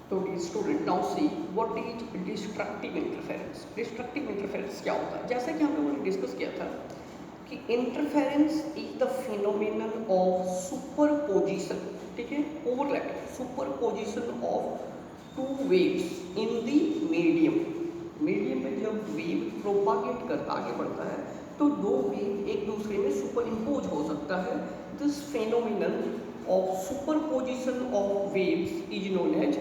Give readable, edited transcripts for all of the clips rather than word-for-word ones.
तो student now see what is destructive interference. Destructive interference क्या होता है? जैसा कि हम लोगों ने डिस्कस किया था कि interference is the phenomenon of superposition, ठीक है, overlapping, superposition of two waves in the medium. Medium में जब वेव प्रोपागेट कर आगे बढ़ता है तो दो वेव एक दूसरे में सुपर इम्पोज हो सकता है। This phenomenon of superposition of waves is known as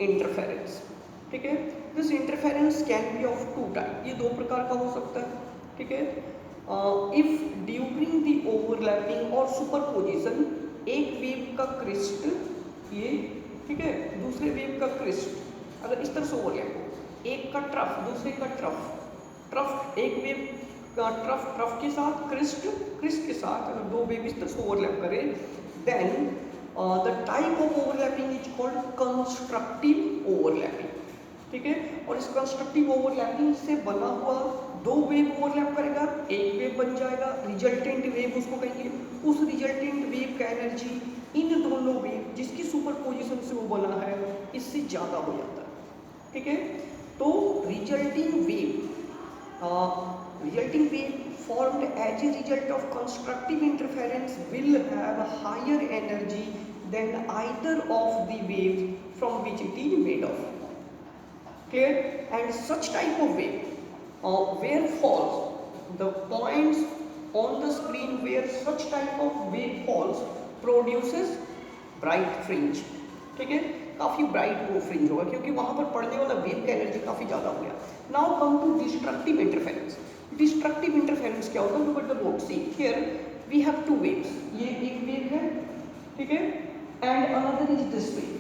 interference, ठीक है। This interference can be of two type, ये दो प्रकार का हो सकता है, ठीक है। इफ ड्यूरिंग द ओवरलैपिंग और सुपरपोजिशन एक वेव का क्रिस्ट, ये ठीक है, दूसरे वेव का क्रिस्ट अगर इस तरह से ओवरलैप हो, एक का ट्रफ दूसरे का ट्रफ एक वेव का ट्रफ के साथ क्रिस्ट के साथ अगर दो वेव इस तरह से ओवरलैप करें, then the type of overlapping is called constructive overlapping, ठीक है। और इस कंस्ट्रक्टिव ओवरलैपिंग से बना हुआ दो वेव ओवरलैप करेगा, एक वेव बन जाएगा, रिजल्टेंट वेव उसको कहेंगे। उस रिजल्टेंट वेव का एनर्जी इन दोनों वेव जिसकी सुपरपोजिशन से वो बना है इससे ज़्यादा हो जाता है, ठीक है। तो resulting wave formed as a result of constructive interference will have a higher energy than either of the waves from which it is made of. Clear? And such type of wave where falls the points on the screen where such type of wave falls produces bright fringe, ठीक है, काफ़ी bright वो fringe होगा क्योंकि वहाँ पर पड़ने वाला वेव का एनर्जी काफ़ी ज़्यादा हो गया। Now come to destructive interference. Destructive interference क्या होता है? Look at the board, see here we have two waves, ये एक वेव है, ठीक है, and another is this wave,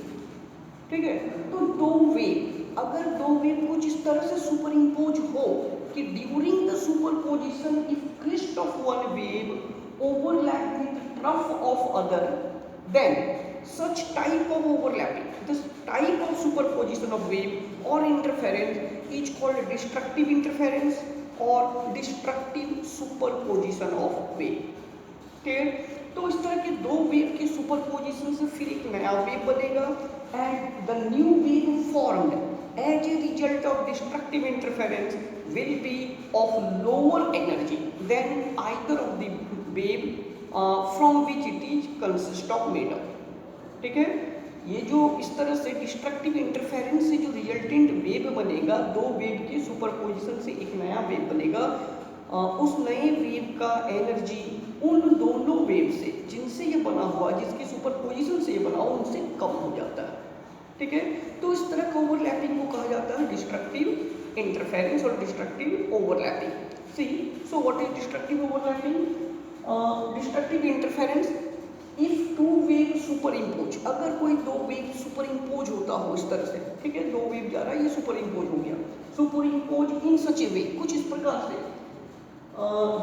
ठीक है। तो दो वेव, अगर दो वेव कुछ इस तरह से सुपर इम्पोज हो कि during the superposition if crest of one wave overlap with trough of other, then such type of overlapping, this type of superposition of wave or interference is called destructive interference or destructive superposition of wave, clear? तो इस तरह के दो wave के superposition से फिर एक नया वेव बनेगा and the new wave formed as a result of destructive interference will be of lower energy than either of the wave from which it is consist of made of, ठीक है। ये जो इस तरह से डिस्ट्रक्टिव इंटरफेरेंस से जो resultant wave बनेगा, दो वेव के सुपरपोजिशन से एक नया वेव बनेगा, उस नए वेव का एनर्जी उन दोनों वेव से जिनसे ये बना हुआ, जिसकी सुपरपोजिशन से ये बना हुआ, उनसे कम हो जाता है, ठीक है। तो इस तरह का ओवरलैपिंग को कहा जाता है डिस्ट्रक्टिव इंटरफेरेंस और destructive overlapping. See so what is destructive overlapping? Destructive interference if two wave superimpose, अगर कोई दो वेव सुपर इम्पोज होता हो इस तरह से, ठीक है, दो वेव जा रहा है, ये सुपर इम्पोज हो गया, सुपर इम्पोज इन सच ए वे, कुछ इस प्रकार से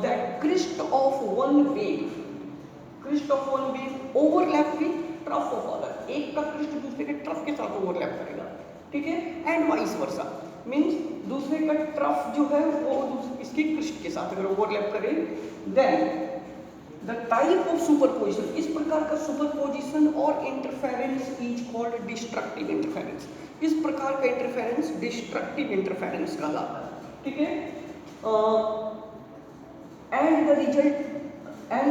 that crest of one wave overlap with trough of other, एक का क्रिस्ट दूसरे के ट्रफ के साथ ओवरलैप करेगा, ठीक है, एंड वाइस वर्सा, मीन्स दूसरे का ट्रफ जो है वो इसके क्रिस्ट के साथ अगर ओवरलैप करे, then the type of superposition, इस प्रकार का सुपरपोजिशन और interference is called destructive interference. इस प्रकार का इंटरफेरेंस डिस्ट्रक्टिव इंटरफेरेंस कहलाता है, ठीक है। And the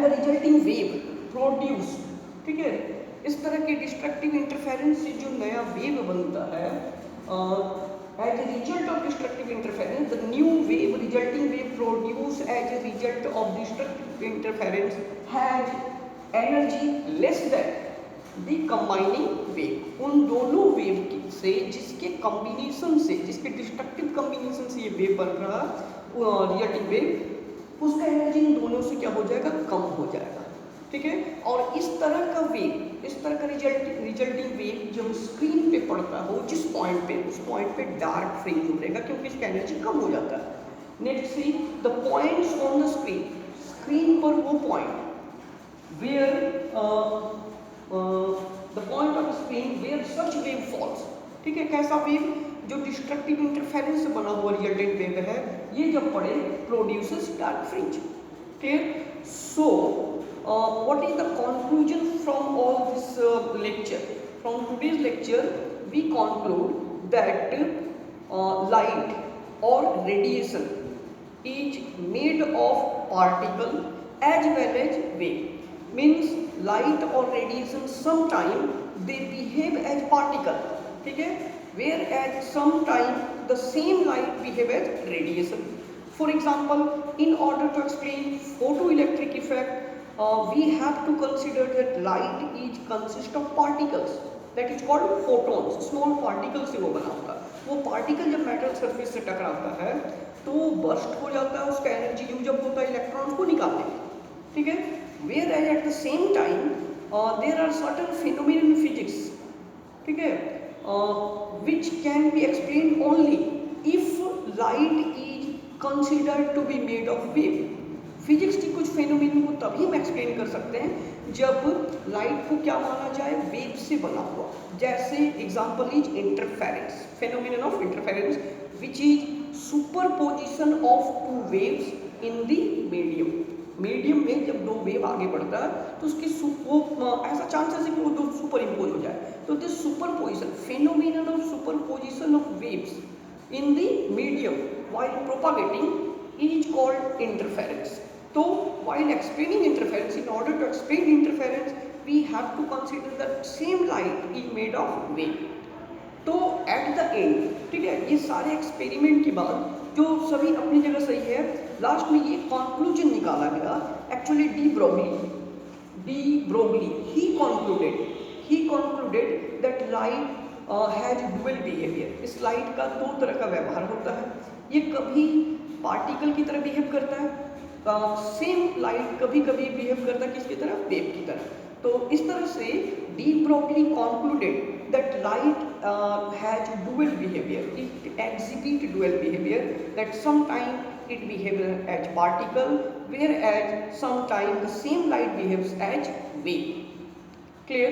resulting wave produce, ठीक है, इस तरह के डिस्ट्रक्टिव इंटरफेरेंस से जो नया वेव बनता है, as a result of destructive interference, the new wave, resulting wave produced as a result of destructive interference has energy less than the combining wave. उन दोनों वेव से जिसके कॉम्बिनेशन से, जिसके डिस्ट्रक्टिव कॉम्बिनेशन से ये वेव बन रहा, रिजल्टिंग वेव, उसका एनर्जी इन दोनों से क्या हो जाएगा? कम हो जाएगा, ठीक है। और इस तरह का वेव, इस तरह का रिजल्टिंग वेव जब स्क्रीन पे पड़ता हो, जिस पॉइंट पे, उस पॉइंट पे डार्क फ्रिंज उभरेगा क्योंकि इसका एनर्जी कम हो जाता है। Next see the points on the screen, screen पर वो point where the point of screen where such wave falls, ठीक है, कैसा वेव? जो डिस्ट्रक्टिव इंटरफेरेंस से बना हुआ रिजल्टेंट वेव है, ये जब पड़े produces dark fringe, clear? So what is the conclusion from all this lecture? from today's lecture, we conclude that light or radiation is made of particle as well as wave. Means light or radiation sometime they behave as particle, okay? Whereas sometime the same light behave as radiation. For example, in order to explain photoelectric effect, we have to consider that light is consist of particles, that is called photons, small particles से वो बना होता है। वो particle जब metal surface से टकराता है तो वो बर्स्ट हो जाता है, उसका एनर्जी यूज अप होता है, इलेक्ट्रॉन को निकालने में, ठीक है। Whereas at the same time there are certain phenomena in physics, ठीक है, which can be explained only if light is considered to be made of wave. Physics की कुछ फेनोमेन को तभी हम एक्सप्लेन कर सकते हैं जब लाइट को क्या माना जाए, वेव से बना हुआ। जैसे example is interference, phenomenon of interference which is superposition of two waves in the medium. Medium में जब दो वेव आगे बढ़ता है तो उसकी ऐसा चांसेस है कि वो दो सुपर इम्पोज हो जाए, तो this superposition, phenomenon of superposition of waves in the medium while propagating is called interference. So while explaining interference, in order to explain interference, we have to consider that same light is made of wave. तो at the end, ठीक है, ये सारे experiment के बाद जो सभी अपनी जगह सही है, लास्ट में ये कंक्लूजन निकाला गया। Actually de Broglie he concluded that light has dual behaviour. इस लाइट का दो तरह का व्यवहार होता है, ये कभी पार्टिकल की तरह बिहेव करता है, सेम लाइट कभी कभी बिहेव करता है किसकी तरह, वेव की तरह। तो इस तरह से de Broglie concluded that light has dual behaviour, it exhibit dual behaviour, that some time it behaves as particle whereas sometime the same light behaves as wave. Clear?